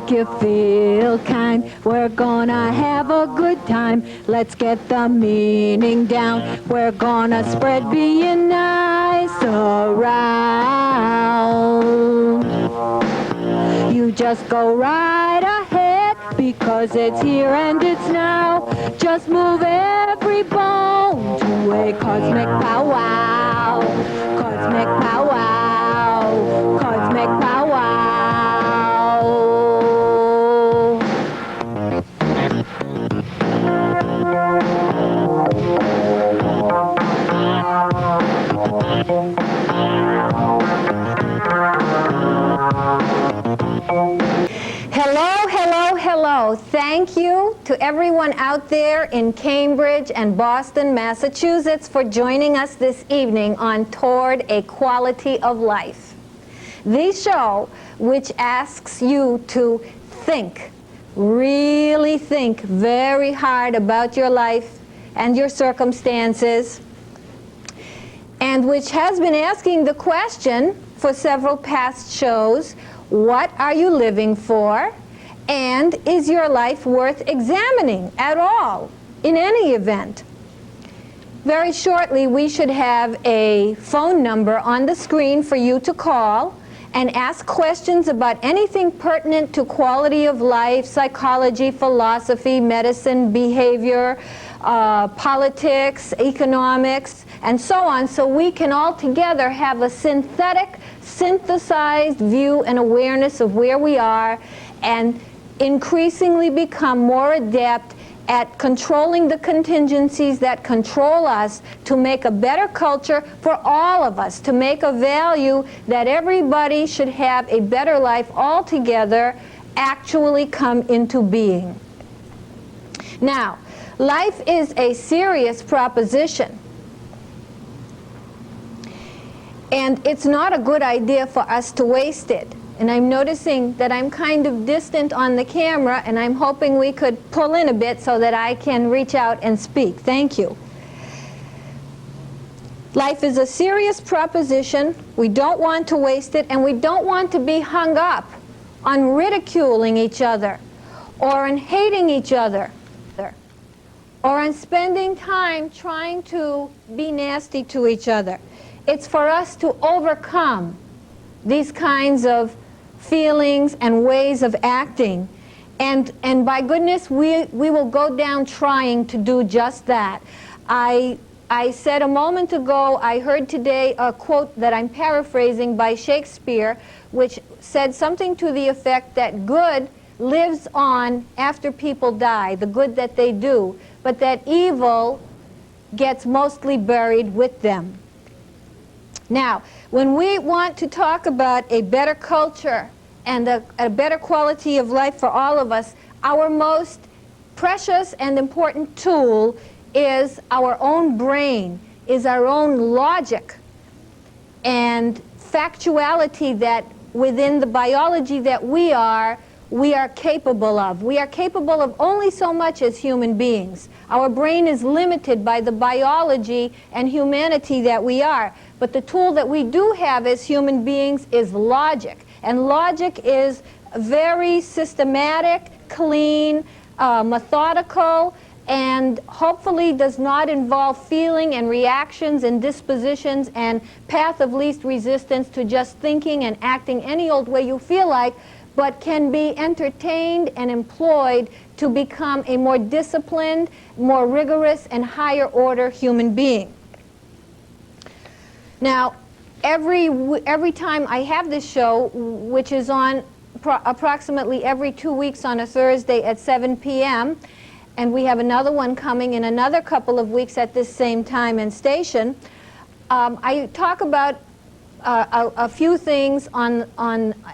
make you feel kind. We're gonna have a good time. Let's get the meaning down. We're gonna spread being nice around. You just go right ahead, because it's here and it's now. Just move every bone to a cosmic powwow. Cosmic powwow. Cosmic powwow. Hello, hello, hello. Thank you to everyone out there in Cambridge and Boston, Massachusetts for joining us this evening on Toward a Quality of Life. The show which asks you to think, really think very hard about your life and your circumstances, and which has been asking the question for several past shows, what are you living for? And is your life worth examining at all, in any event? Very shortly, we should have a phone number on the screen for you to call and ask questions about anything pertinent to quality of life, psychology, philosophy, medicine, behavior, politics, economics, and so on, so we can all together have a synthesized view and awareness of where we are, and increasingly become more adept at controlling the contingencies that control us to make a better culture for all of us, to make a value that everybody should have a better life altogether actually come into being. Now, life is a serious proposition. And it's not a good idea for us to waste it. And I'm noticing that I'm kind of distant on the camera, and I'm hoping we could pull in a bit so that I can reach out and speak. Thank you. Life is a serious proposition. We don't want to waste it, and we don't want to be hung up on ridiculing each other, or on hating each other, or on spending time trying to be nasty to each other. It's for us to overcome these kinds of feelings and ways of acting. And by goodness, we will go down trying to do just that. I said a moment ago, I heard today a quote that I'm paraphrasing by Shakespeare, which said something to the effect that good lives on after people die, the good that they do, but that evil gets mostly buried with them. Now, when we want to talk about a better culture and a better quality of life for all of us, our most precious and important tool is our own brain, is our own logic and factuality that within the biology that we are capable of. We are capable of only so much as human beings. Our brain is limited by the biology and humanity that we are. But the tool that we do have as human beings is logic. And logic is very systematic, clean, methodical, and hopefully does not involve feeling and reactions and dispositions and path of least resistance to just thinking and acting any old way you feel like, but can be entertained and employed to become a more disciplined, more rigorous, and higher order human being. Now, every time I have this show, which is on approximately every 2 weeks on a Thursday at 7 p.m., and we have another one coming in another couple of weeks at this same time and station, I talk about a few things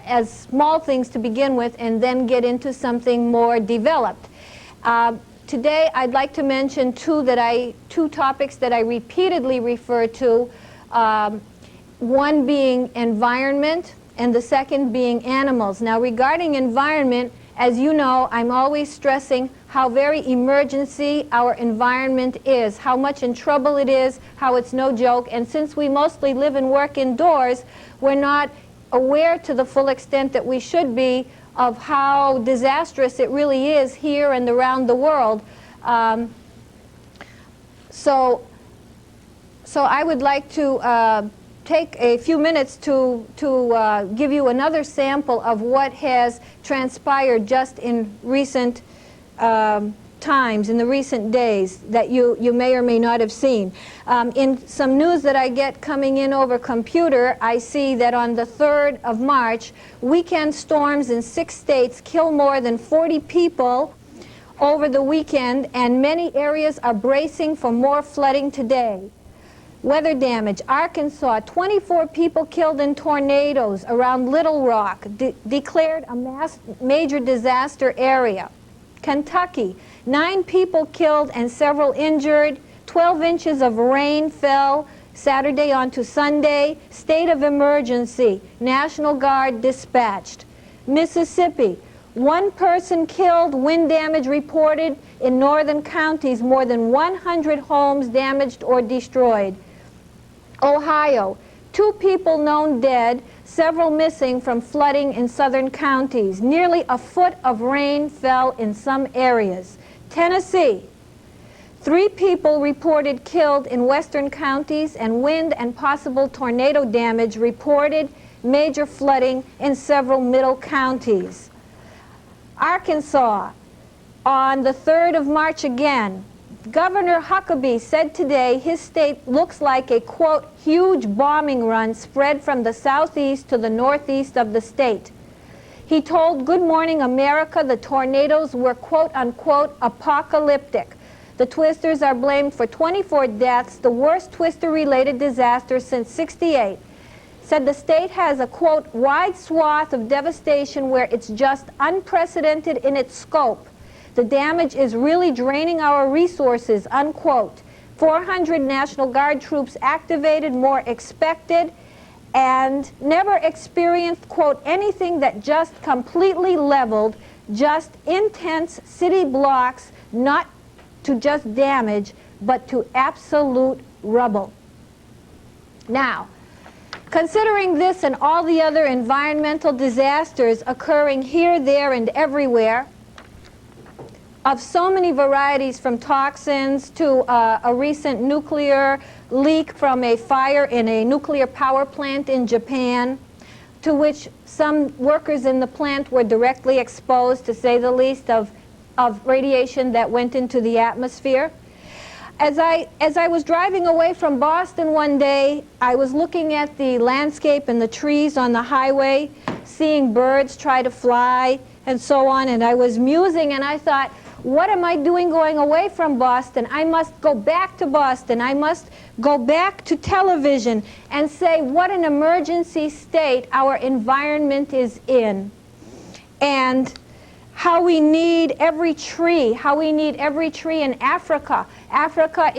as small things to begin with, and then get into something more developed. Today, I'd like to mention two topics that I repeatedly refer to. One being environment, and the second being animals. Now, regarding environment, as you know, I'm always stressing how very emergency our environment is, how much in trouble it is, how it's no joke. And since we mostly live and work indoors, we're not aware to the full extent that we should be of how disastrous it really is here and around the world. So I would like to take a few minutes to give you another sample of what has transpired just in recent times, in the recent days, that you may or may not have seen. In some news that I get coming in over computer, I see that on the 3rd of March, weekend storms in 6 states kill more than 40 people over the weekend, and many areas are bracing for more flooding today. Weather damage: Arkansas, 24 people killed in tornadoes around Little Rock, declared a major disaster area. Kentucky, 9 people killed and several injured. 12 inches of rain fell Saturday onto Sunday. State of emergency. National Guard dispatched. Mississippi, 1 person killed, wind damage reported in northern counties, more than 100 homes damaged or destroyed. Ohio, 2 people known dead, several missing from flooding in southern counties. Nearly a foot of rain fell in some areas. Tennessee, 3 people reported killed in western counties, and wind and possible tornado damage reported. Major flooding in several middle counties. Arkansas, on the 3rd of March again, Governor Huckabee said today his state looks like a, quote, huge bombing run spread from the southeast to the northeast of the state. He told Good Morning America the tornadoes were, quote unquote, apocalyptic. The twisters are blamed for 24 deaths, the worst twister-related disaster since '68. Said the state has a, quote, wide swath of devastation where it's just unprecedented in its scope. The damage is really draining our resources, unquote. 400 National Guard troops activated, more expected, and never experienced, quote, anything that just completely leveled, just intense city blocks, not to just damage, but to absolute rubble. Now, considering this and all the other environmental disasters occurring here, there, and everywhere, of so many varieties, from toxins to a recent nuclear leak from a fire in a nuclear power plant in Japan, to which some workers in the plant were directly exposed, to say the least, of radiation that went into the atmosphere. As I was driving away from Boston one day, I was looking at the landscape and the trees on the highway, seeing birds try to fly and so on, and I was musing, and I thought, what am I doing going away from Boston? I must go back to Boston. I must go back to television and say what an emergency state our environment is in, and how we need every tree, in Africa. Africa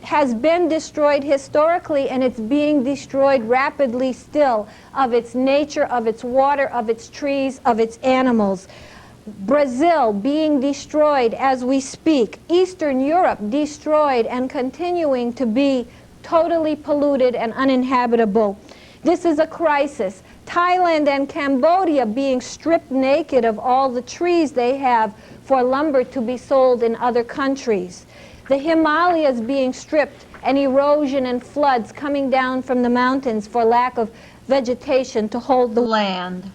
has been destroyed historically, and it's being destroyed rapidly still, of its nature, of its water, of its trees, of its animals. Brazil being destroyed as we speak. Eastern Europe destroyed and continuing to be totally polluted and uninhabitable. This is a crisis. Thailand and Cambodia being stripped naked of all the trees they have for lumber to be sold in other countries. The Himalayas being stripped, and erosion and floods coming down from the mountains for lack of vegetation to hold the land.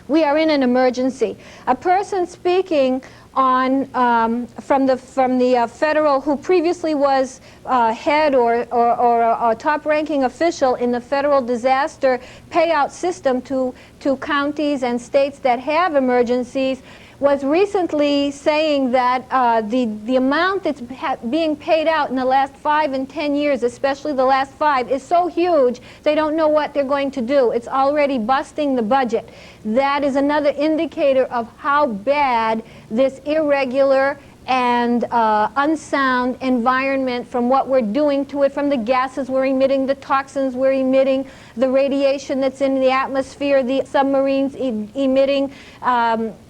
We are in an emergency. A person speaking on from the federal, who previously was head or a top-ranking official in the federal disaster payout system to counties and states that have emergencies, was recently saying that the amount that's being paid out in the last 5 and 10 years, especially the last 5, is so huge they don't know what they're going to do. It's already busting the budget. That is another indicator of how bad this irregular and unsound environment, from what we're doing to it, from the gases we're emitting, the toxins we're emitting, the radiation that's in the atmosphere, the submarines emitting,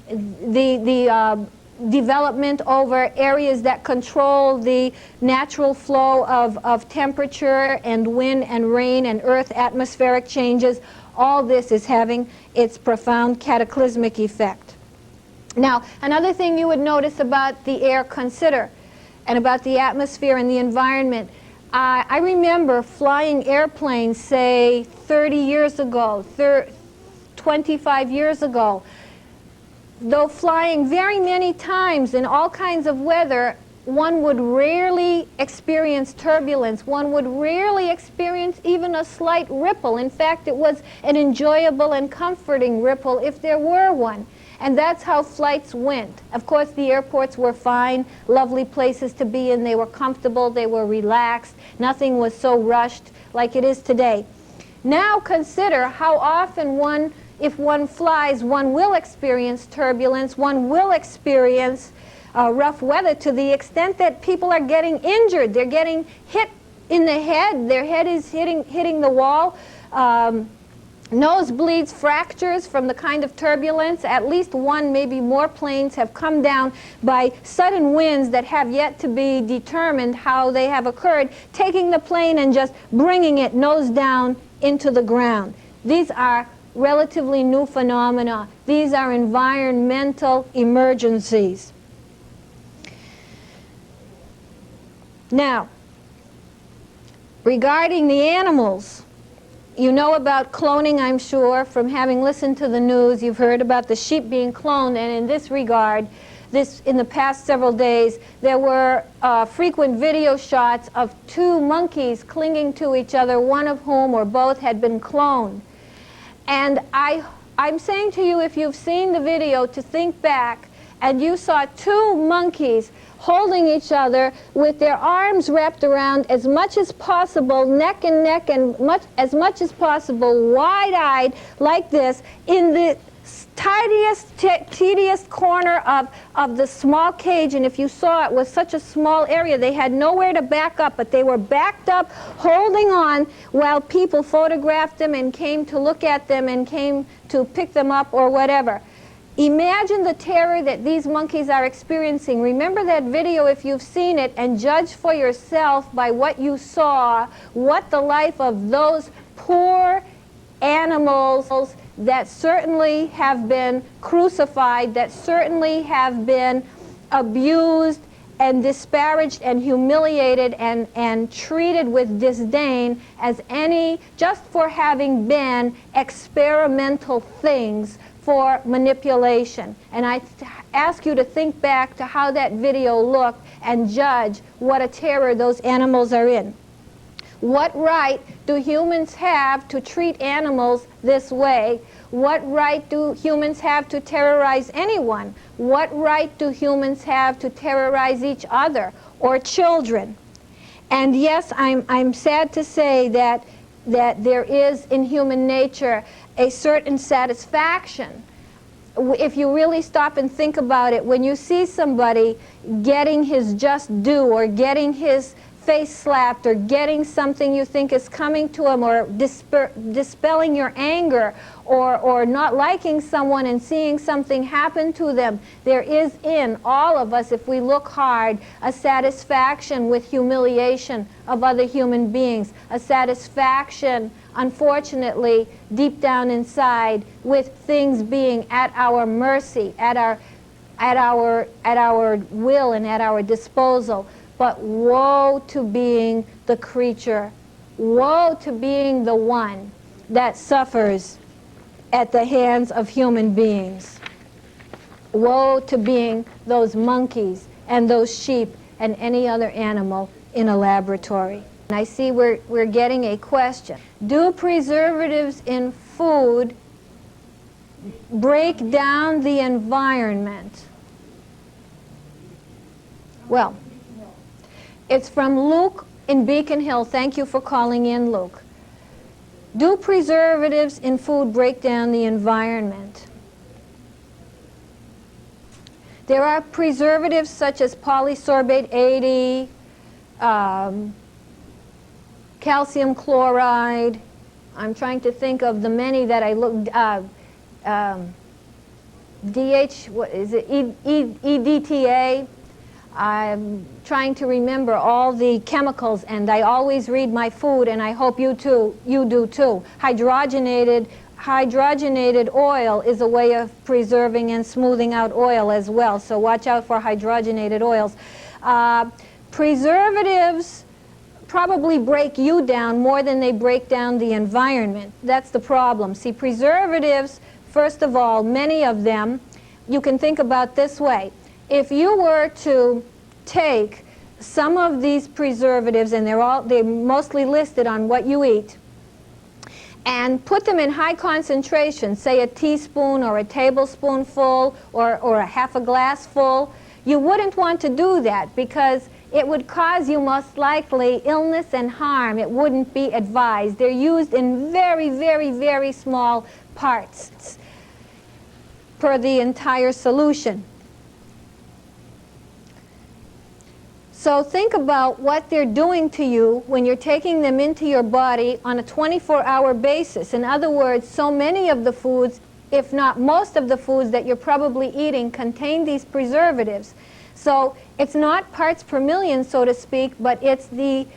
the development over areas that control the natural flow of temperature and wind and rain and earth atmospheric changes. All this is having its profound cataclysmic effect. Now, another thing you would notice about the air, consider, and about the atmosphere and the environment. I remember flying airplanes, say, 30 years ago, 25 years ago. Though flying very many times in all kinds of weather, one would rarely experience turbulence. One would rarely experience even a slight ripple. In fact, it was an enjoyable and comforting ripple if there were one. And that's how flights went. Of course, the airports were fine, lovely places to be in. They were comfortable, they were relaxed. Nothing was so rushed like it is today. Now consider how often if one flies, one will experience turbulence, one will experience rough weather, to the extent that people are getting injured. They're getting hit in the head. Their head is hitting the wall. Nosebleeds, fractures from the kind of turbulence. At least one, maybe more planes have come down by sudden winds that have yet to be determined how they have occurred, taking the plane and just bringing it nose down into the ground. These are relatively new phenomena. These are environmental emergencies. Now, regarding the animals, you know about cloning, I'm sure, from having listened to the news. You've heard about the sheep being cloned, and in this regard, in the past several days, there were frequent video shots of two monkeys clinging to each other, one of whom or both had been cloned. And I'm saying to you, if you've seen the video, to think back, and you saw two monkeys holding each other with their arms wrapped around as much as possible, neck and neck, and as much as possible, wide-eyed like this, in the tedious corner of the small cage. And if you saw, it was such a small area, they had nowhere to back up, but they were backed up, holding on, while people photographed them and came to look at them and came to pick them up or whatever. Imagine the terror that these monkeys are experiencing. Remember that video if you've seen it, and judge for yourself by what you saw what the life of those poor animals that certainly have been crucified, that certainly have been abused and disparaged and humiliated and treated with disdain as just for having been experimental things for manipulation. And I ask you to think back to how that video looked and judge what a terror those animals are in. What right do humans have to treat animals this way? What right do humans have to terrorize anyone? What right do humans have to terrorize each other or children? And yes, I'm sad to say that there is in human nature a certain satisfaction. If you really stop and think about it, when you see somebody getting his just due, or getting his face slapped, or getting something you think is coming to him, or dispelling your anger, or not liking someone and seeing something happen to them, there is in all of us, if we look hard, a satisfaction with humiliation of other human beings, a satisfaction, unfortunately, deep down inside, with things being at our mercy, at our will and at our disposal. But woe to being the creature, woe to being the one that suffers at the hands of human beings. Woe to being those monkeys and those sheep and any other animal in a laboratory. And I see we're getting a question. Do preservatives in food break down the environment? Well, it's from Luke in Beacon Hill. Thank you for calling in, Luke. Do preservatives in food break down the environment? There are preservatives such as polysorbate 80, calcium chloride. I'm trying to think of the many that I looked, what is it, EDTA. I'm trying to remember all the chemicals, and I always read my food, and I hope you do too. Hydrogenated oil is a way of preserving and smoothing out oil as well, so watch out for hydrogenated oils. Preservatives probably break you down more than they break down the environment. That's the problem. See, preservatives, first of all, many of them, you can think about this way. If you were to take some of these preservatives, and they're mostly listed on what you eat, and put them in high concentration, say a teaspoon or a tablespoonful or a half a glass full, you wouldn't want to do that because it would cause you most likely illness and harm. It wouldn't be advised. They're used in very, very, very small parts per the entire solution. So think about what they're doing to you when you're taking them into your body on a 24-hour basis. In other words, so many of the foods, if not most of the foods that you're probably eating, contain these preservatives. So it's not parts per million, so to speak, but it's the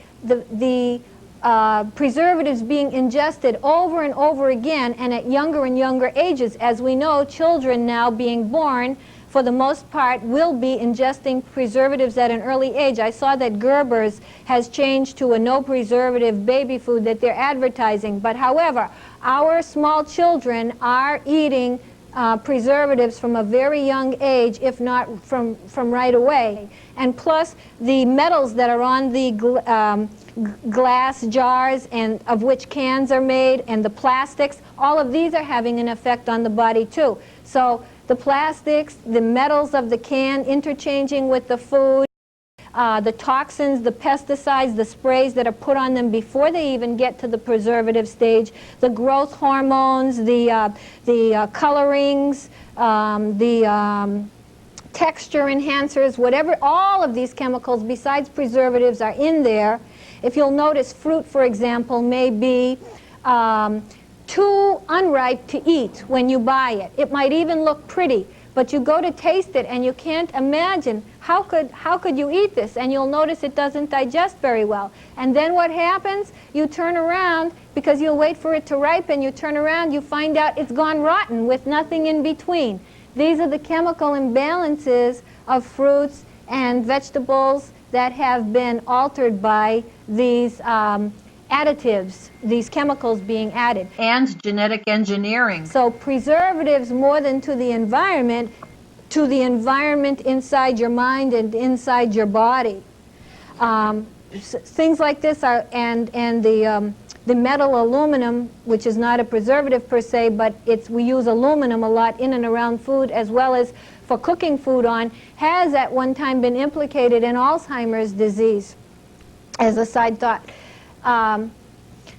preservatives being ingested over and over again and at younger and younger ages. As we know, children now being born, for the most part, will be ingesting preservatives at an early age. I saw that Gerber's has changed to a no preservative baby food that they're advertising. But however, our small children are eating preservatives from a very young age, if not from right away. And plus, the metals that are on the glass jars and of which cans are made, and the plastics, all of these are having an effect on the body too. So the plastics, the metals of the can interchanging with the food, the toxins, the pesticides, the sprays that are put on them before they even get to the preservative stage, the growth hormones, the colorings, the texture enhancers, whatever, all of these chemicals besides preservatives are in there. If you'll notice, fruit, for example, may be too unripe to eat when you buy it. It might even look pretty, but you go to taste it and you can't imagine how could you eat this, and you'll notice it doesn't digest very well. And then what happens? You turn around, because you'll wait for it to ripen, you turn around, you find out it's gone rotten with nothing in between. These are the chemical imbalances of fruits and vegetables that have been altered by these additives, these chemicals being added. And genetic engineering. So preservatives, more than to the environment inside your mind and inside your body. Things like this are, and the metal aluminum, which is not a preservative per se, but we use aluminum a lot in and around food as well as for cooking food on, has at one time been implicated in Alzheimer's disease, as a side thought.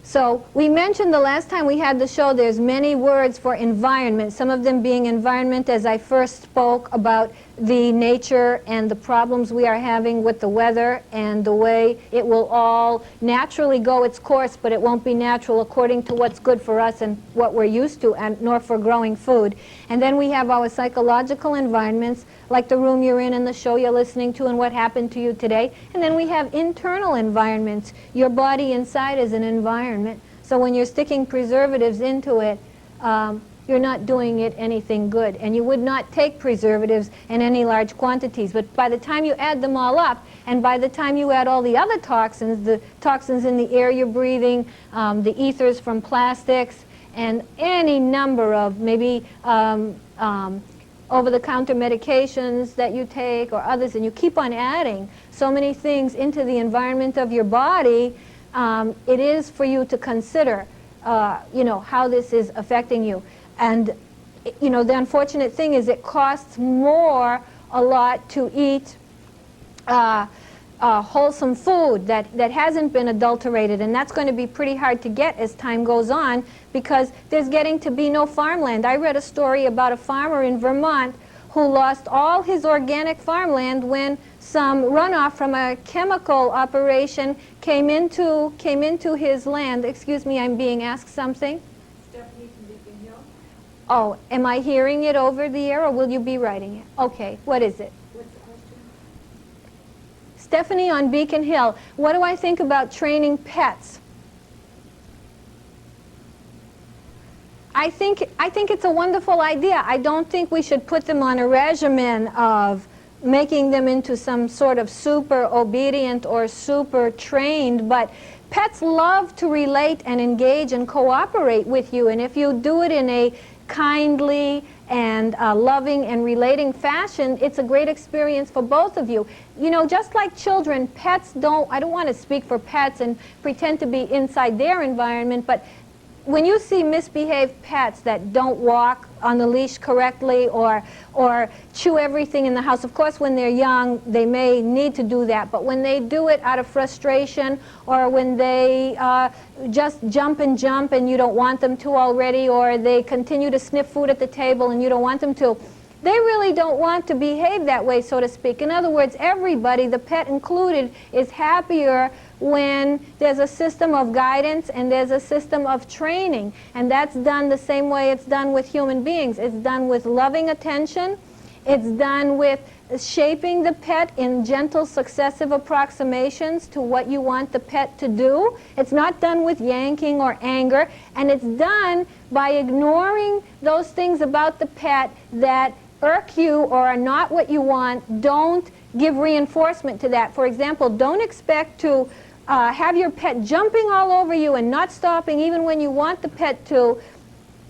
So we mentioned the last time we had the show there's many words for environment, some of them being environment as I first spoke about the nature and the problems we are having with the weather and the way it will all naturally go its course, but it won't be natural according to what's good for us and what we're used to, and nor for growing food. And then we have our psychological environments, like the room you're in and the show you're listening to and what happened to you today. And then we have internal environments. Your body inside is an environment. So when you're sticking preservatives into it, you're not doing it anything good. And you would not take preservatives in any large quantities. But by the time you add them all up, and by the time you add all the other toxins, the toxins in the air you're breathing, the ethers from plastics, and any number of maybe over-the-counter medications that you take or others, and you keep on adding so many things into the environment of your body, it is for you to consider, how this is affecting you. And, the unfortunate thing is it costs more a lot to eat wholesome food that hasn't been adulterated, and that's going to be pretty hard to get as time goes on because there's getting to be no farmland. I read a story about a farmer in Vermont who lost all his organic farmland when some runoff from a chemical operation came into his land. Excuse me, I'm being asked something. Oh, am I hearing it over the air, or will you be writing it? Okay, what is it? What's the question? Stephanie on Beacon Hill, what do I think about training pets? I think it's a wonderful idea. I don't think we should put them on a regimen of making them into some sort of super obedient or super trained, but pets love to relate and engage and cooperate with you, and if you do it in a kindly and loving and relating fashion, it's a great experience for both of you. You know, just like children, pets don't, I don't want to speak for pets and pretend to be inside their environment, but when you see misbehaved pets that don't walk on the leash correctly or chew everything in the house, of course when they're young they may need to do that, but when they do it out of frustration, or when they just jump and you don't want them to already, or they continue to sniff food at the table and you don't want them to, they really don't want to behave that way, so to speak. In other words, everybody, the pet included, is happier when there's a system of guidance and there's a system of training. And that's done the same way it's done with human beings. It's done with loving attention. It's done with shaping the pet in gentle successive approximations to what you want the pet to do. It's not done with yanking or anger. And it's done by ignoring those things about the pet that irk you or are not what you want. Don't give reinforcement to that. For example, don't expect to have your pet jumping all over you and not stopping even when you want the pet to,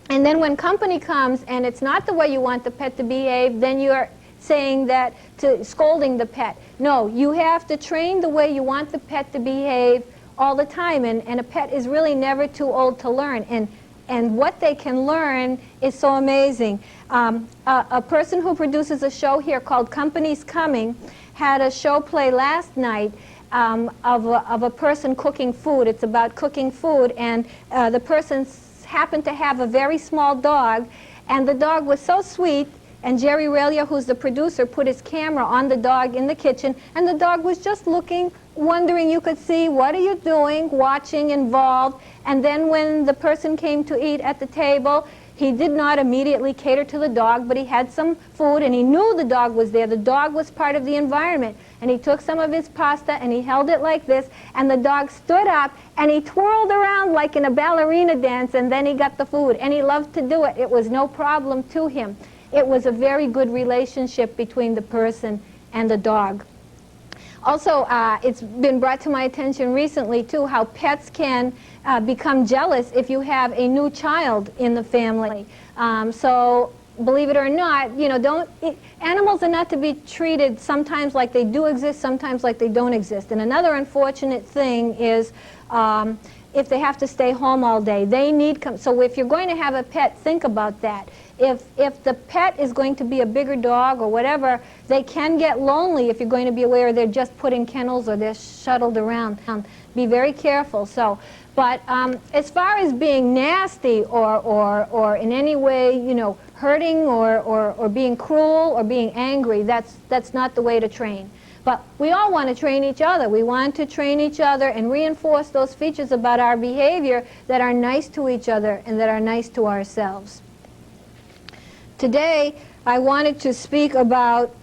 and then when company comes and it's not the way you want the pet to behave, then you're saying that, scolding the pet. No, you have to train the way you want the pet to behave all the time, and a pet is really never too old to learn, and what they can learn is so amazing. A person who produces a show here called Company's Coming had a show play last night of a person cooking food. It's about cooking food, and the person happened to have a very small dog, and the dog was so sweet, and Jerry Relia, who's the producer, put his camera on the dog in the kitchen, and the dog was just looking, wondering, you could see, what are you doing, watching, involved. And then when the person came to eat at the table, he did not immediately cater to the dog, but he had some food, and he knew the dog was there. The dog was part of the environment. And he took some of his pasta, and he held it like this, and the dog stood up, and he twirled around like in a ballerina dance, and then he got the food. And he loved to do it. It was no problem to him. It was a very good relationship between the person and the dog. Also, it's been brought to my attention recently, too, how pets can become jealous if you have a new child in the family. So, believe it or not, you know, animals are not to be treated sometimes like they do exist, sometimes like they don't exist. And another unfortunate thing is if they have to stay home all day, they need so if you're going to have a pet, think about that. If the pet is going to be a bigger dog or whatever, they can get lonely if you're going to be aware they're just put in kennels or they're shuttled around. Be very careful. So, but as far as being nasty or in any way, you know, hurting or being cruel or being angry, that's not the way to train. But we all want to train each other. We want to train each other and reinforce those features about our behavior that are nice to each other and that are nice to ourselves. Today, I wanted to speak about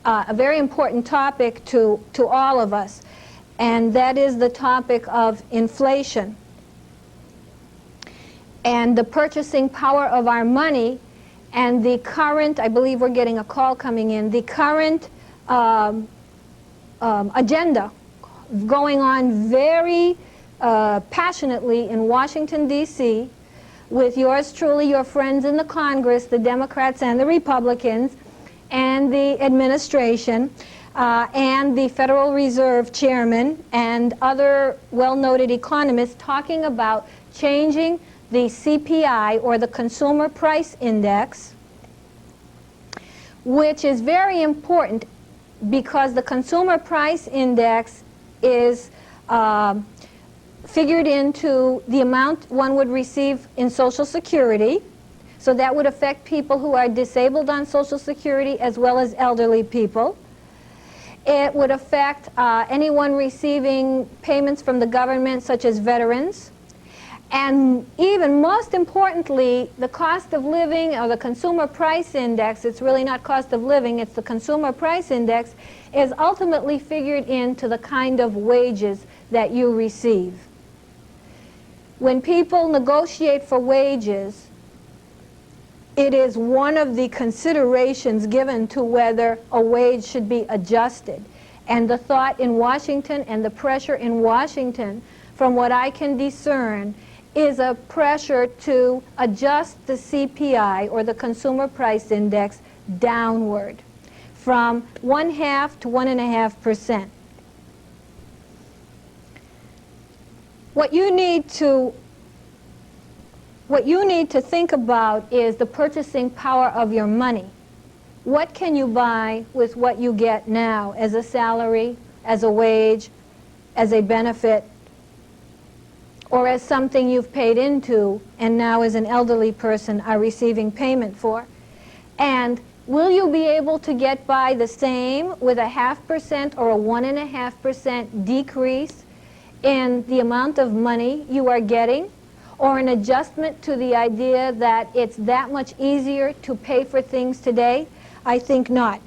a very important topic to all of us, and that is the topic of inflation and the purchasing power of our money and the current, I believe we're getting a call coming in, the current agenda going on very passionately in Washington, D.C., with yours truly, your friends in the Congress, the Democrats and the Republicans, and the administration, and the Federal Reserve Chairman, and other well-noted economists talking about changing the CPI, or the Consumer Price Index, which is very important because the Consumer Price Index is figured into the amount one would receive in Social Security. So that would affect people who are disabled on Social Security as well as elderly people. It would affect anyone receiving payments from the government, such as veterans. And even most importantly, the cost of living, or the consumer price index, it's really not cost of living, it's the consumer price index, is ultimately figured into the kind of wages that you receive. When people negotiate for wages, it is one of the considerations given to whether a wage should be adjusted. And the thought in Washington and the pressure in Washington, from what I can discern, is a pressure to adjust the CPI, or the Consumer Price Index, downward from 1/2 to 1.5%. What you need to think about is the purchasing power of your money. What can you buy with what you get now as a salary, as a wage, as a benefit, or as something you've paid into and now as an elderly person are receiving payment for? And will you be able to get by the same with a 0.5% or a 1.5% decrease in the amount of money you are getting, or an adjustment to the idea that it's that much easier to pay for things today? I think not.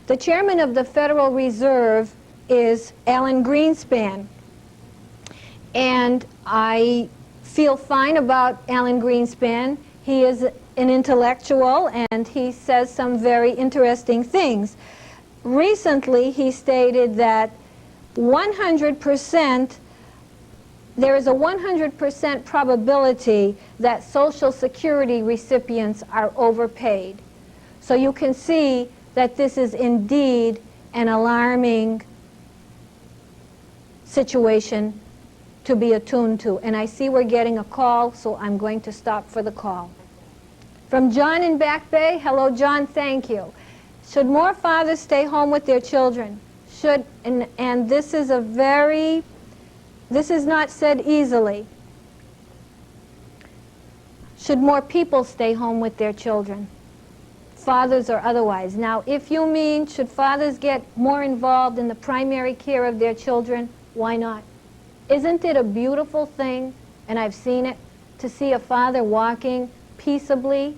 The chairman of the Federal Reserve is Alan Greenspan. And I feel fine about Alan Greenspan. He is an intellectual, and he says some very interesting things. Recently, he stated that 100%, there is a 100% probability that Social Security recipients are overpaid. So you can see that this is indeed an alarming situation to be attuned to. And I see we're getting a call, so I'm going to stop for the call. From John in Back Bay. Hello, John. Thank you. Should more fathers stay home with their children? Should, and this is a very, this is not said easily. Should more people stay home with their children? Fathers or otherwise. Now, if you mean should fathers get more involved in the primary care of their children, why not? Isn't it a beautiful thing, and I've seen it, to see a father walking peaceably,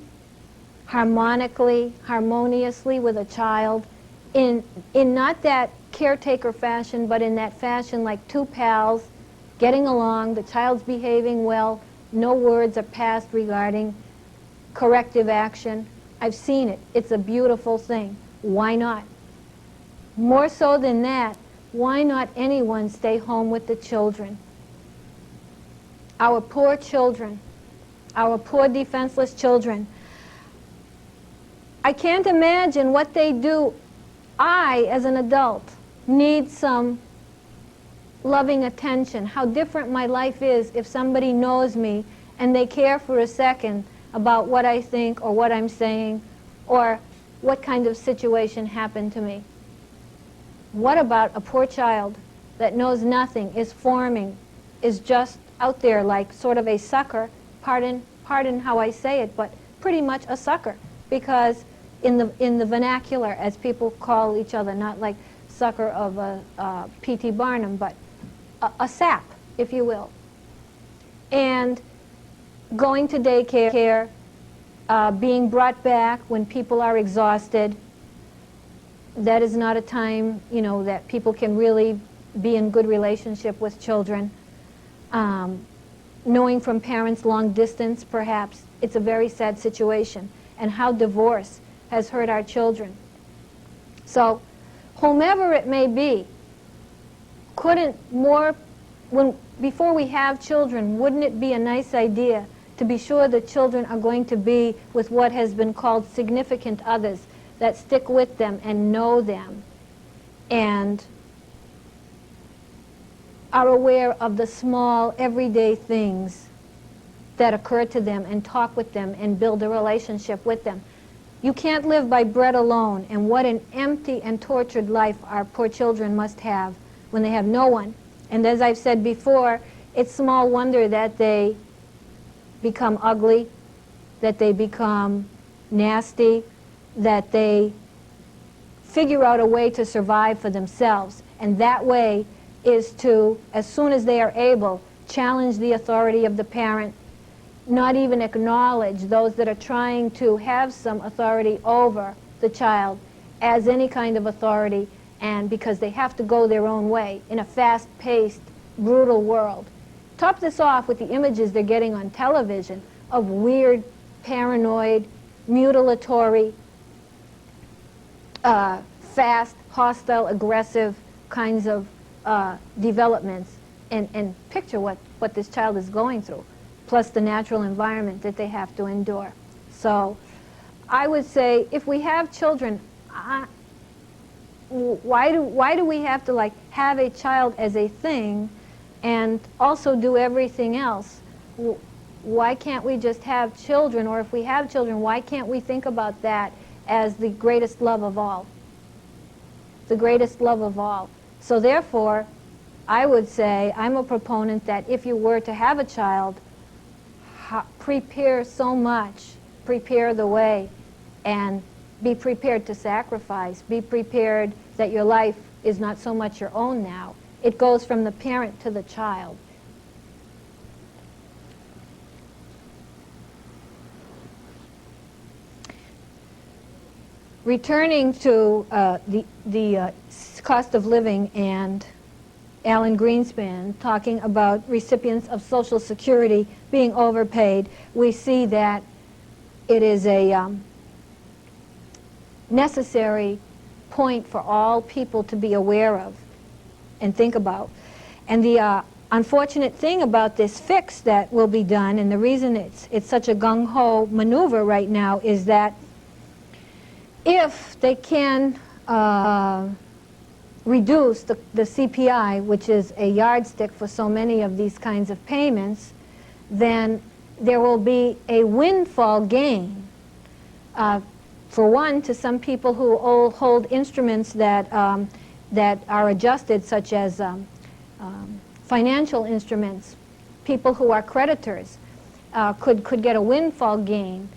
harmonically, harmoniously with a child in not that caretaker fashion, but in that fashion like two pals getting along, the child's behaving well, no words are passed regarding corrective action. I've seen it. It's a beautiful thing. Why not? More so than that, why not anyone stay home with the children? Our poor children, our poor defenseless children. I can't imagine what they do. I, as an adult, need some loving attention. How different my life is if somebody knows me and they care for a second about what I think or what I'm saying or what kind of situation happened to me. What about a poor child that knows nothing, is forming, is just out there like sort of a sucker, pardon how I say it, but pretty much a sucker, because in the vernacular, as people call each other, not like sucker of a P.T. Barnum, but a sap, if you will. And going to daycare, being brought back when people are exhausted. That is not a time, you know, that people can really be in good relationship with children. Knowing from parents long distance, perhaps, it's a very sad situation. And how divorce has hurt our children. So, whomever it may be, before we have children, wouldn't it be a nice idea to be sure the children are going to be with what has been called significant others, that stick with them and know them and are aware of the small everyday things that occur to them and talk with them and build a relationship with them. You can't live by bread alone, and what an empty and tortured life our poor children must have when they have no one. And as I've said before, it's small wonder that they become ugly, that they become nasty, that they figure out a way to survive for themselves. And that way is to, as soon as they are able, challenge the authority of the parent, not even acknowledge those that are trying to have some authority over the child as any kind of authority, and because they have to go their own way in a fast-paced, brutal world. Top this off with the images they're getting on television of weird, paranoid, mutilatory, fast, hostile, aggressive kinds of developments, and picture what this child is going through, plus the natural environment that they have to endure. So I would say if we have children, why do we have to like have a child as a thing and also do everything else? Why can't we just have children? Or if we have children, why can't we think about that as the greatest love of all? The greatest love of all. So therefore, I would say I'm a proponent that if you were to have a child, prepare so much, prepare the way, and be prepared to sacrifice. Be prepared that your life is not so much your own now. It goes from the parent to the child. Returning to the cost of living and Alan Greenspan talking about recipients of Social Security being overpaid, we see that it is a necessary point for all people to be aware of and think about. And the unfortunate thing about this fix that will be done, and the reason it's such a gung-ho maneuver right now, is that if they can reduce the CPI, which is a yardstick for so many of these kinds of payments, then there will be a windfall gain. For one, to some people who hold instruments that are adjusted, such as financial instruments, people who are creditors could get a windfall gain.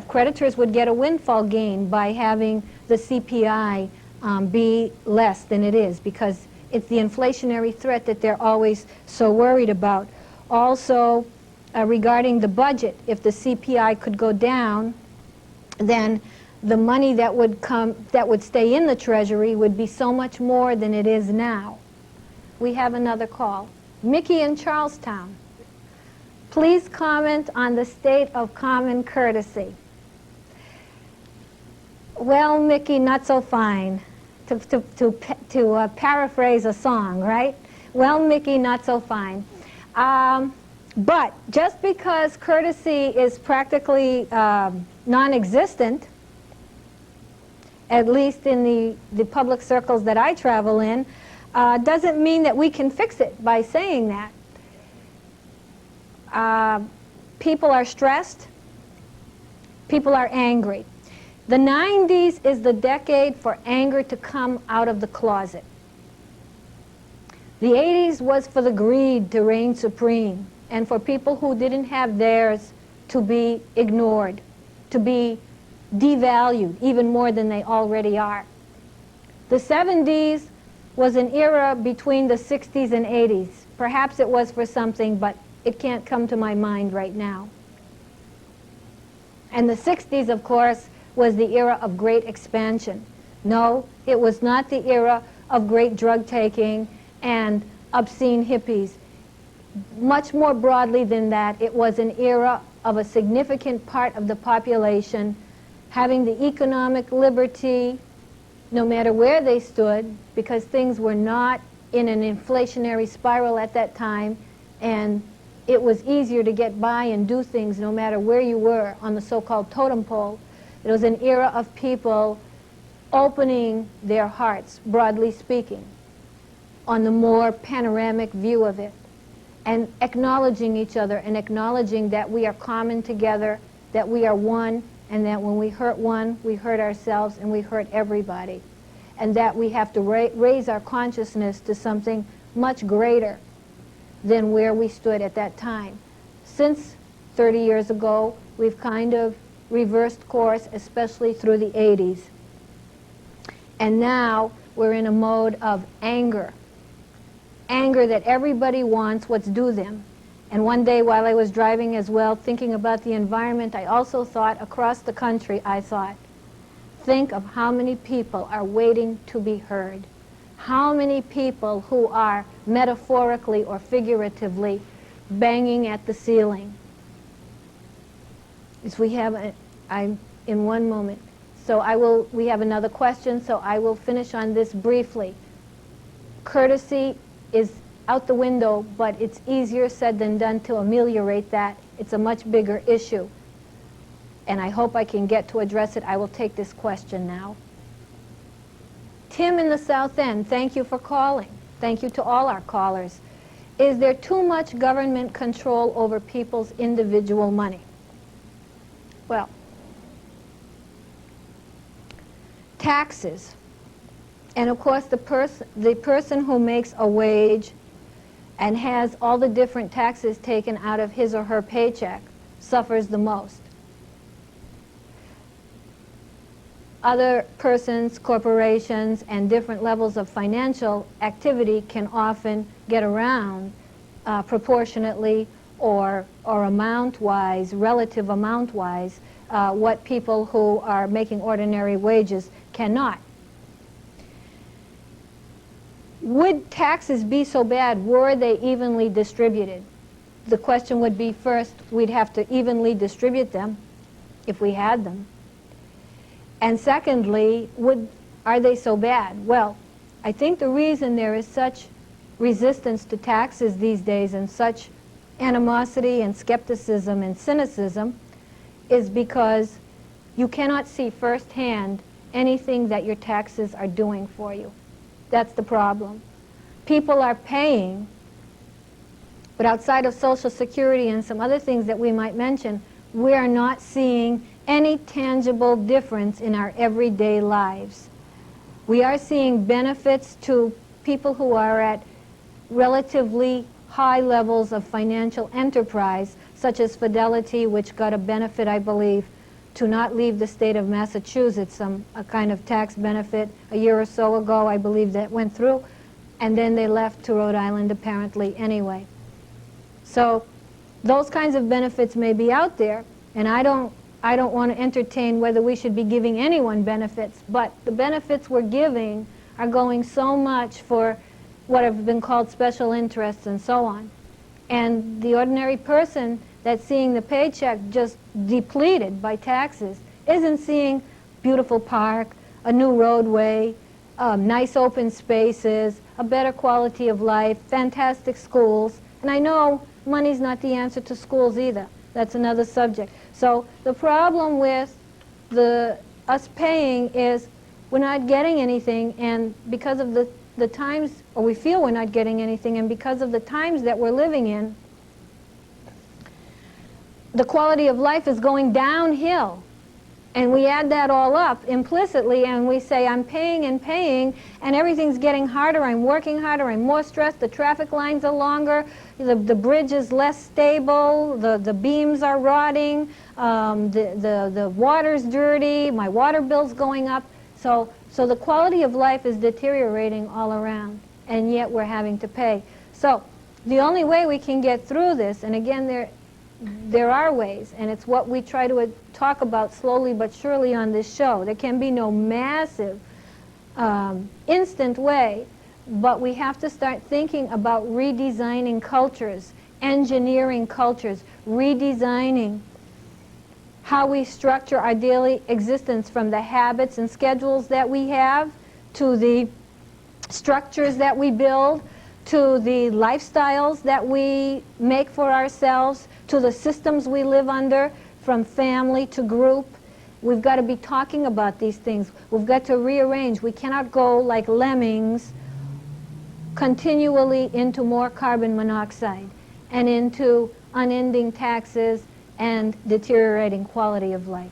Creditors would get a windfall gain by having the CPI be less than it is, because it's the inflationary threat that they're always so worried about. Also, regarding the budget, if the CPI could go down, then the money that would stay in the Treasury would be so much more than it is now. We have another call. Mickey in Charlestown. Please comment on the state of common courtesy. Well, Mickey, not so fine. To paraphrase a song, right? Well, Mickey, not so fine. But just because courtesy is practically non-existent, at least in the public circles that I travel in, doesn't mean that we can fix it by saying that. People are stressed. People are angry. The 90s is the decade for anger to come out of the closet. The 80s was for the greed to reign supreme, and for people who didn't have theirs to be ignored, to be devalued even more than they already are. The 70s was an era between the 60s and 80s. Perhaps it was for something, but it can't come to my mind right now. And the 60s, of course, was the era of great expansion. No, it was not the era of great drug taking and obscene hippies. Much more broadly than that, it was an era of a significant part of the population having the economic liberty, no matter where they stood, because things were not in an inflationary spiral at that time, and it was easier to get by and do things no matter where you were on the so-called totem pole. It was an era of people opening their hearts, broadly speaking, on the more panoramic view of it, and acknowledging each other and acknowledging that we are common together, that we are one, and that when we hurt one, we hurt ourselves and we hurt everybody, and that we have to raise our consciousness to something much greater than where we stood at that time. Since 30 years ago, we've kind of reversed course, especially through the 80s. And now we're in a mode of anger anger that everybody wants what's due them. And one day while I was driving as well, thinking about the environment, I also thought across the country, I thought, think of how many people are waiting to be heard. How many people who are metaphorically or figuratively banging at the ceiling. As we have, I'm in one moment. So we have another question, so I will finish on this briefly. Courtesy is out the window, but it's easier said than done to ameliorate that. It's a much bigger issue. And I hope I can get to address it. I will take this question now. Tim in the South End, thank you for calling. Thank you to all our callers. Is there too much government control over people's individual money? Well, taxes. And of course, the person who makes a wage and has all the different taxes taken out of his or her paycheck suffers the most. Other persons, corporations, and different levels of financial activity can often get around proportionately or amount-wise, relative amount-wise, what people who are making ordinary wages cannot. Would taxes be so bad were they evenly distributed? The question would be, first, we'd have to evenly distribute them if we had them. And secondly, are they so bad? Well, I think the reason there is such resistance to taxes these days and such animosity and skepticism and cynicism is because you cannot see firsthand anything that your taxes are doing for you. That's the problem. People are paying, but outside of Social Security and some other things that we might mention, we are not seeing any tangible difference in our everyday lives. We are seeing benefits to people who are at relatively high levels of financial enterprise, such as Fidelity, which got a benefit, I believe, to not leave the state of Massachusetts, a kind of tax benefit a year or so ago, I believe that went through, and then they left to Rhode Island apparently anyway. So those kinds of benefits may be out there, and I don't want to entertain whether we should be giving anyone benefits, but the benefits we're giving are going so much for what have been called special interests and so on. And the ordinary person that's seeing the paycheck just depleted by taxes isn't seeing beautiful park, a new roadway, nice open spaces, a better quality of life, fantastic schools. And I know money's not the answer to schools either. That's another subject. So the problem with us paying is we're not getting anything, and because of the times, or we feel we're not getting anything, and because of the times that we're living in, the quality of life is going downhill. And we add that all up implicitly, and we say, I'm paying and paying, and everything's getting harder, I'm working harder, I'm more stressed, the traffic lines are longer, the bridge is less stable, the beams are rotting, the water's dirty, my water bill's going up. So the quality of life is deteriorating all around, and yet we're having to pay. So the only way we can get through this, and again, there are ways, and it's what we try to talk about slowly but surely on this show. There can be no massive, instant way, but we have to start thinking about redesigning cultures, engineering cultures, redesigning how we structure our daily existence, from the habits and schedules that we have to the structures that we build, to the lifestyles that we make for ourselves, to the systems we live under, from family to group. We've got to be talking about these things. We've got to rearrange. We cannot go like lemmings continually into more carbon monoxide and into unending taxes and deteriorating quality of life.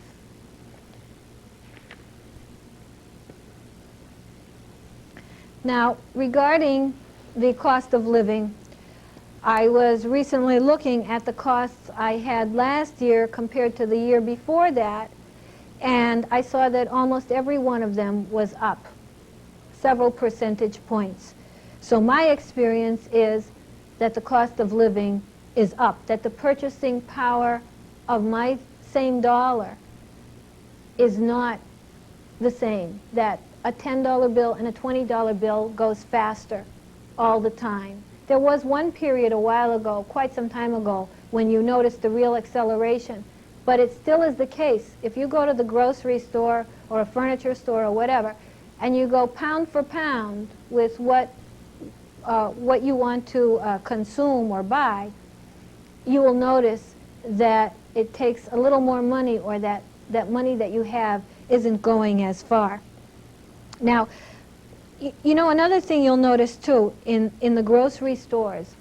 Now, regarding the cost of living, I was recently looking at the costs I had last year compared to the year before that, and I saw that almost every one of them was up, several percentage points. So my experience is that the cost of living is up, that the purchasing power of my same dollar is not the same, that a $10 bill and a $20 bill goes faster all the time. There was one period a while ago, quite some time ago, when you noticed the real acceleration, but it still is the case. If you go to the grocery store or a furniture store or whatever, and you go pound for pound with what you want to consume or buy, you will notice that it takes a little more money, or that money that you have isn't going as far. Now, you know, another thing you'll notice too in the grocery stores,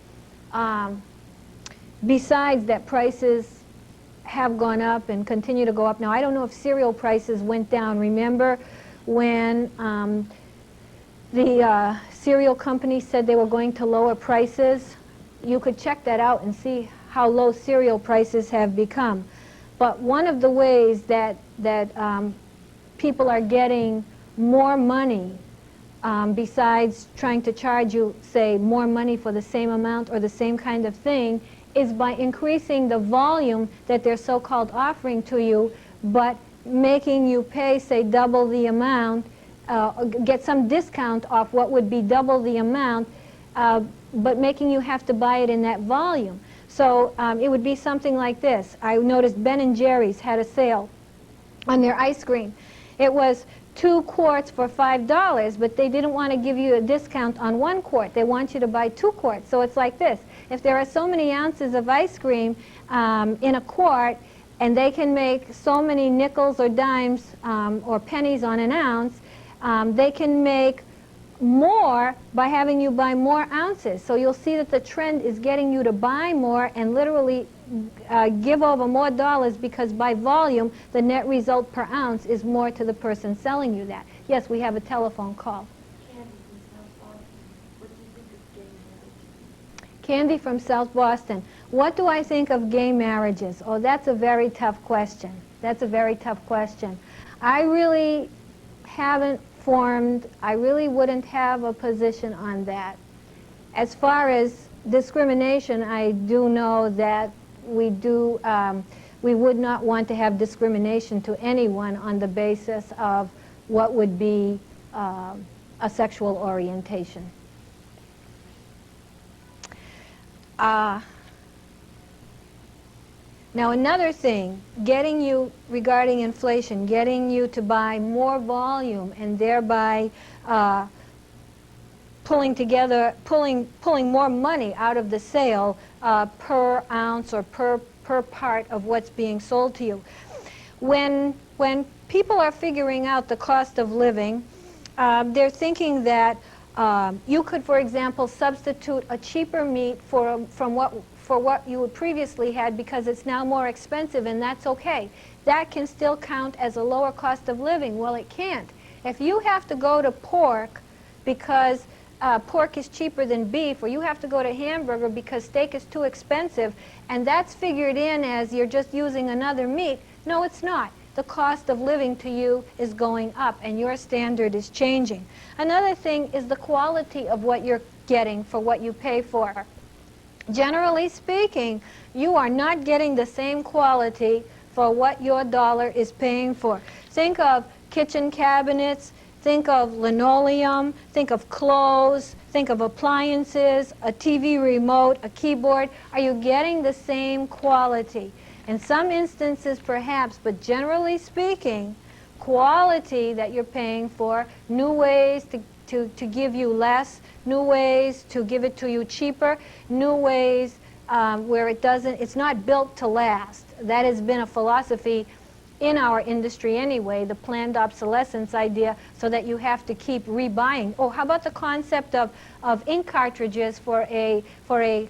besides that prices have gone up and continue to go up. Now, I don't know if cereal prices went down. Remember when the cereal company said they were going to lower prices? You could check that out and see how low cereal prices have become. But one of the ways that people are getting more money, besides trying to charge you, say, more money for the same amount or the same kind of thing, is by increasing the volume that they're so-called offering to you, but making you pay, say, double the amount, get some discount off what would be double the amount, but making you have to buy it in that volume. So it would be something like this. I noticed Ben & Jerry's had a sale on their ice cream. It was 2 quarts for $5, but they didn't want to give you a discount on 1 quart. They want you to buy 2 quarts. So it's like this. If there are so many ounces of ice cream in a quart, and they can make so many nickels or dimes or pennies on an ounce, they can make more by having you buy more ounces. So you'll see that the trend is getting you to buy more and literally give over more dollars, because by volume, the net result per ounce is more to the person selling you that. Yes, we have a telephone call. Candy from South Boston. What do I think of gay marriages? Oh, that's a very tough question. That's a very tough question. I really haven't formed, I really wouldn't have a position on that. As far as discrimination, I do know that we would not want to have discrimination to anyone on the basis of what would be a sexual orientation. Now, another thing, getting you, regarding inflation, getting you to buy more volume and thereby pulling more money out of the sale per ounce or per part of what's being sold to you. When people are figuring out the cost of living, they're thinking that you could, for example, substitute a cheaper meat for what you had previously had because it's now more expensive, and that's okay. That can still count as a lower cost of living. Well, it can't. If you have to go to pork because pork is cheaper than beef, or you have to go to hamburger because steak is too expensive, and that's figured in as you're just using another meat, no, it's not. The cost of living to you is going up, and your standard is changing. Another thing is the quality of what you're getting for what you pay for. Generally speaking, you are not getting the same quality for what your dollar is paying for. Think of kitchen cabinets, think of linoleum, think of clothes, think of appliances, a TV remote, a keyboard. Are you getting the same quality? In some instances, perhaps, but generally speaking, quality that you're paying for, new ways to give you less, new ways to give it to you cheaper, new ways where it's not built to last. That has been a philosophy in our industry anyway, the planned obsolescence idea, so that you have to keep rebuying. Oh, how about the concept of ink cartridges for a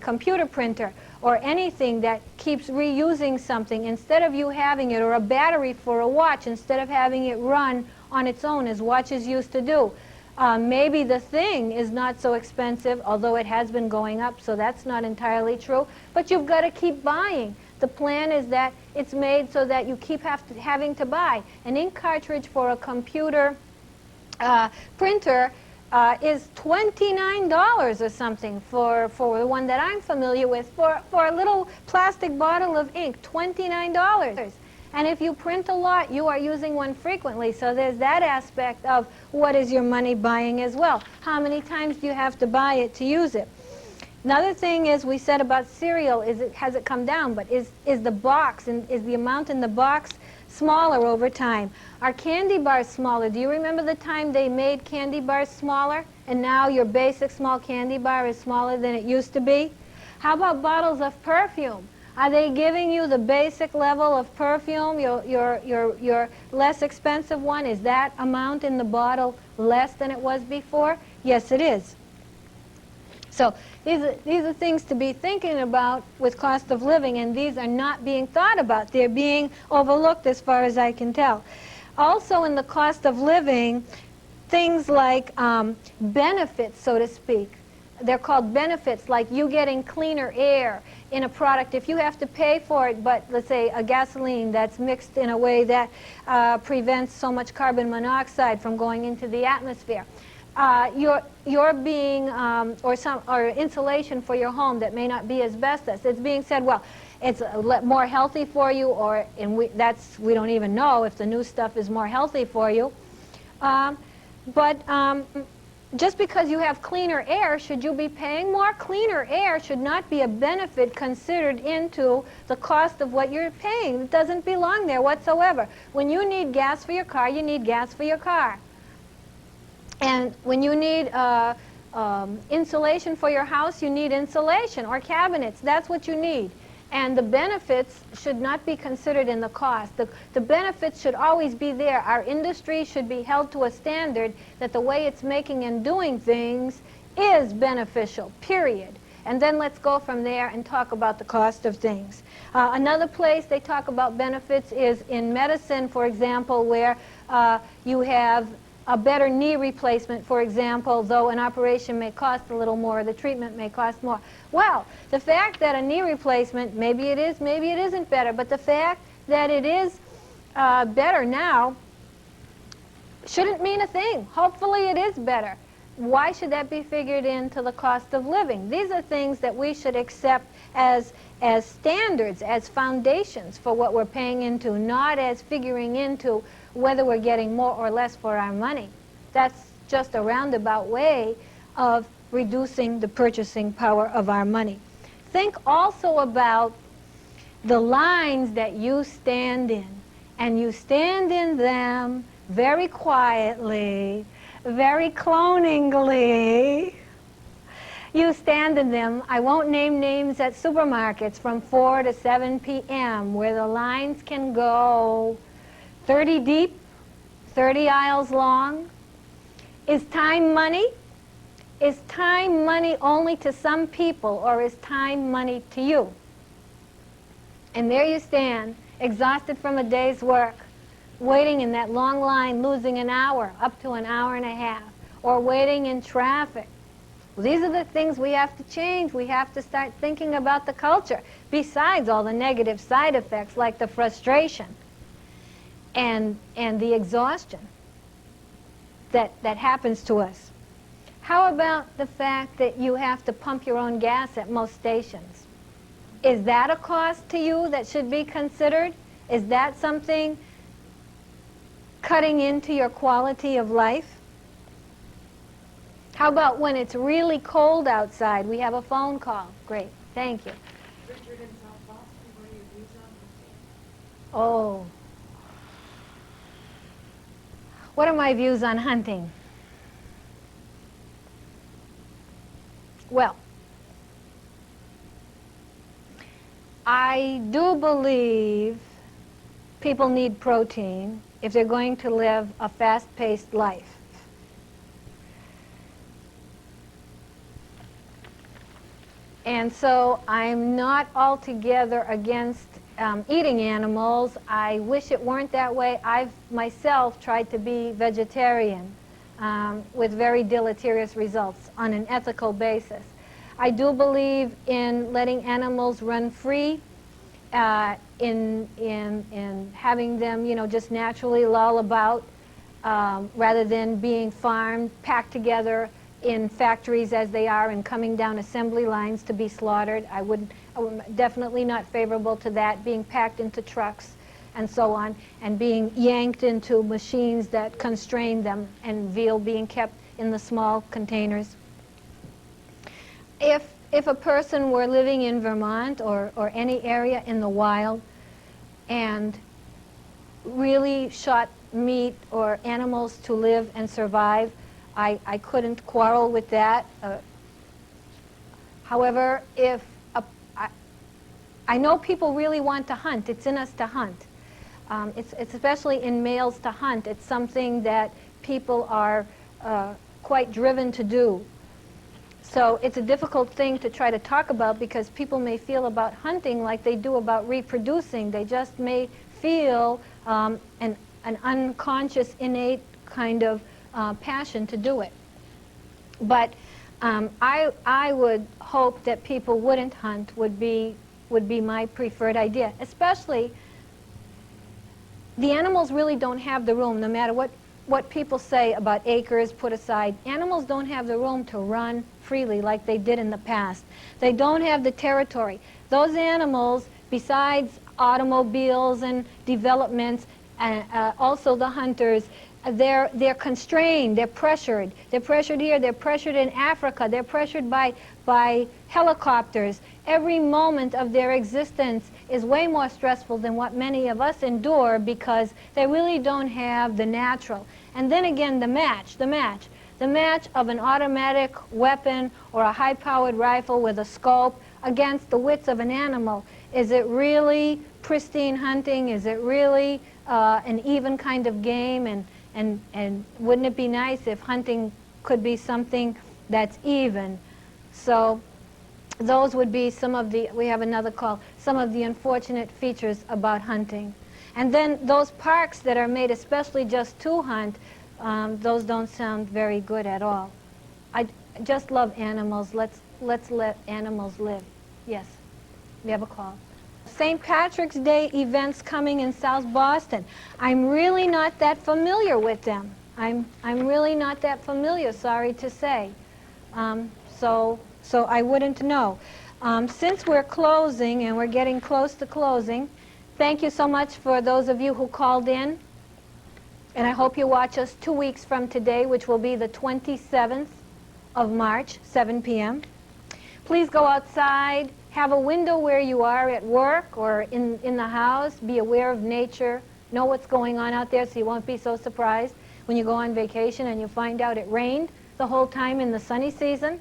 computer printer, or anything that keeps reusing something instead of you having it, or a battery for a watch instead of having it run on its own as watches used to do. Maybe the thing is not so expensive, although it has been going up, so that's not entirely true, but you've got to keep buying. The plan is that it's made so that you keep having to buy. An ink cartridge for a computer printer is $29 or something for the one that I'm familiar with. For a little plastic bottle of ink, $29. And if you print a lot, you are using one frequently. So there's that aspect of what is your money buying as well. How many times do you have to buy it to use it? Another thing is we said about cereal, has it come down? But is the box, and is the amount in the box smaller over time? Are candy bars smaller? Do you remember the time they made candy bars smaller? And now your basic small candy bar is smaller than it used to be? How about bottles of perfume? Are they giving you the basic level of perfume, your less expensive one? Is that amount in the bottle less than it was before? Yes, it is. So these are things to be thinking about with cost of living, and these are not being thought about. They're being overlooked as far as I can tell. Also in the cost of living, things like benefits, so to speak. They're called benefits, like you getting cleaner air in a product. If you have to pay for it, but let's say a gasoline that's mixed in a way that prevents so much carbon monoxide from going into the atmosphere. You're being, or insulation for your home that may not be asbestos. It's being said, well, it's more healthy for you, or we don't even know if the new stuff is more healthy for you. Just because you have cleaner air, should you be paying more? Cleaner air should not be a benefit considered into the cost of what you're paying. It doesn't belong there whatsoever. When you need gas for your car, you need gas for your car. And when you need insulation for your house, you need insulation or cabinets. That's what you need. And the benefits should not be considered in the cost. The benefits should always be there. Our industry should be held to a standard that the way it's making and doing things is beneficial, period. And then let's go from there and talk about the cost of things. Another place they talk about benefits is in medicine, for example, where you have a better knee replacement, for example, though an operation may cost a little more, the treatment may cost more. Well, the fact that a knee replacement, maybe it is, maybe it isn't better, but the fact that it is better now shouldn't mean a thing. Hopefully it is better. Why should that be figured into the cost of living? These are things that we should accept as standards, as foundations for what we're paying into, not as figuring into whether we're getting more or less for our money. That's just a roundabout way of reducing the purchasing power of our money. Think also about the lines that you stand in, and you stand in them very quietly, very cloningly. You stand in them, I won't name names, at supermarkets from 4 to 7 p.m. where the lines can go 30 deep, 30 aisles long. Is time money? Is time money only to some people, or is time money to you? And there you stand, exhausted from a day's work, waiting in that long line, losing an hour, up to an hour and a half, or waiting in traffic. Well, these are the things we have to change. We have to start thinking about the culture, besides all the negative side effects like the frustration and the exhaustion that happens to us. How about the fact that you have to pump your own gas at most stations? Is that a cost to you that should be considered? Is that something cutting into your quality of life? How about when it's really cold outside? We have a phone call. Great, thank you. Richard in South Boston, what are your views on hunting? Oh. What are my views on hunting? Well, I do believe people need protein if they're going to live a fast-paced life. And so I'm not altogether against eating animals. I wish it weren't that way. I've myself tried to be vegetarian with very deleterious results on an ethical basis. I do believe in letting animals run free, in having them, just naturally loll about. rather than being farmed, packed together in factories as they are and coming down assembly lines to be slaughtered. I'm definitely not favorable to that, being packed into trucks and so on, and being yanked into machines that constrain them, and veal being kept in the small containers. If a person were living in Vermont or any area in the wild and really shot meat or animals to live and survive, I couldn't quarrel with that. However, I know people really want to hunt. It's in us to hunt. It's especially in males to hunt. It's something that people are quite driven to do. So it's a difficult thing to try to talk about because people may feel about hunting like they do about reproducing. They just may feel an unconscious, innate kind of passion to do it. But I would hope that people wouldn't hunt would be my preferred idea. Especially, the animals really don't have the room, no matter what people say about acres put aside. Animals don't have the room to run freely like they did in the past. They don't have the territory. Those animals, besides automobiles and developments, and also the hunters, they're constrained, they're pressured. They're pressured here, they're pressured in Africa, they're pressured by helicopters. Every moment of their existence is way more stressful than what many of us endure because they really don't have the natural. And then again, the match of an automatic weapon or a high-powered rifle with a scope against the wits of an animal. Is it really pristine hunting? Is it really an even kind of game? And wouldn't it be nice if hunting could be something that's even? So those would be some of the, we have another call, some of the unfortunate features about hunting. And then those parks that are made especially just to hunt, those don't sound very good at all. I just love animals. Let's let animals live. Yes, we have a call. St. Patrick's Day events coming in South Boston. I'm really not that familiar with them. I'm really not that familiar, sorry to say. So I wouldn't know. Since we're closing and we're getting close to closing, thank you so much for those of you who called in. And I hope you watch us 2 weeks from today, which will be the 27th of March, 7 p.m. Please go outside. Have a window where you are at work or in the house. Be aware of nature. Know what's going on out there so you won't be so surprised when you go on vacation and you find out it rained the whole time in the sunny season.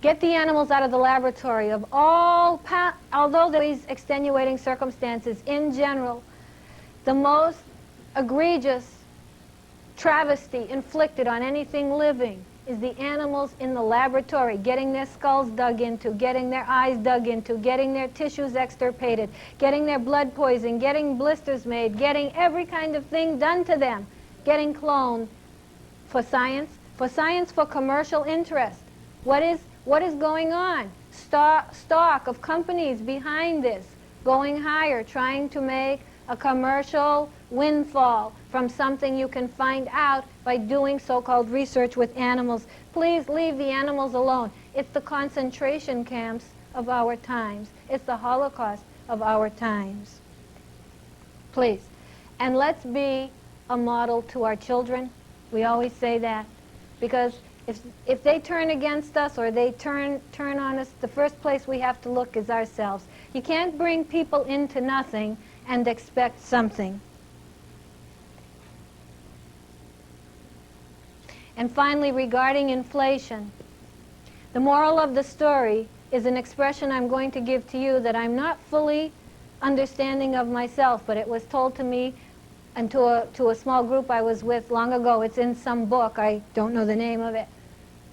Get the animals out of the laboratory. Of all, although there's extenuating circumstances in general, the most egregious travesty inflicted on anything living is the animals in the laboratory, getting their skulls dug into, getting their eyes dug into, getting their tissues extirpated, getting their blood poisoned, getting blisters made, getting every kind of thing done to them, getting cloned for science, for commercial interest. What is going on? Stock of companies behind this, going higher, trying to make a commercial windfall from something you can find out by doing so-called research with animals. Please leave the animals alone. It's the concentration camps of our times. It's the Holocaust of our times. Please. And let's be a model to our children. We always say that. Because if they turn against us or they turn on us, the first place we have to look is ourselves. You can't bring people into nothing and expect something. And finally, regarding inflation, the moral of the story is an expression I'm going to give to you that I'm not fully understanding of myself, but it was told to me and to a small group I was with long ago. It's in some book. I don't know the name of it.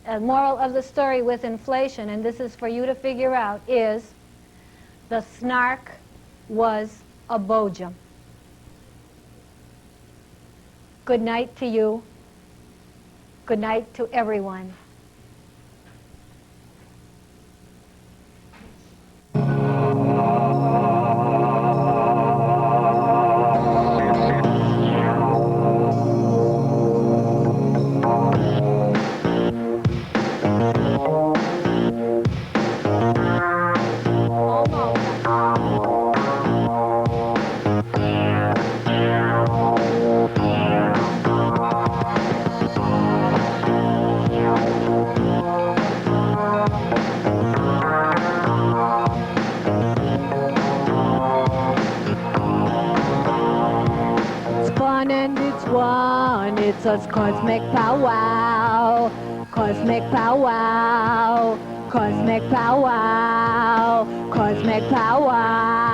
The moral of the story with inflation, and this is for you to figure out, is the snark was a Bojem. Good night to you. Good night to everyone. It's a cosmic powwow, cosmic powwow, cosmic powwow, cosmic powwow.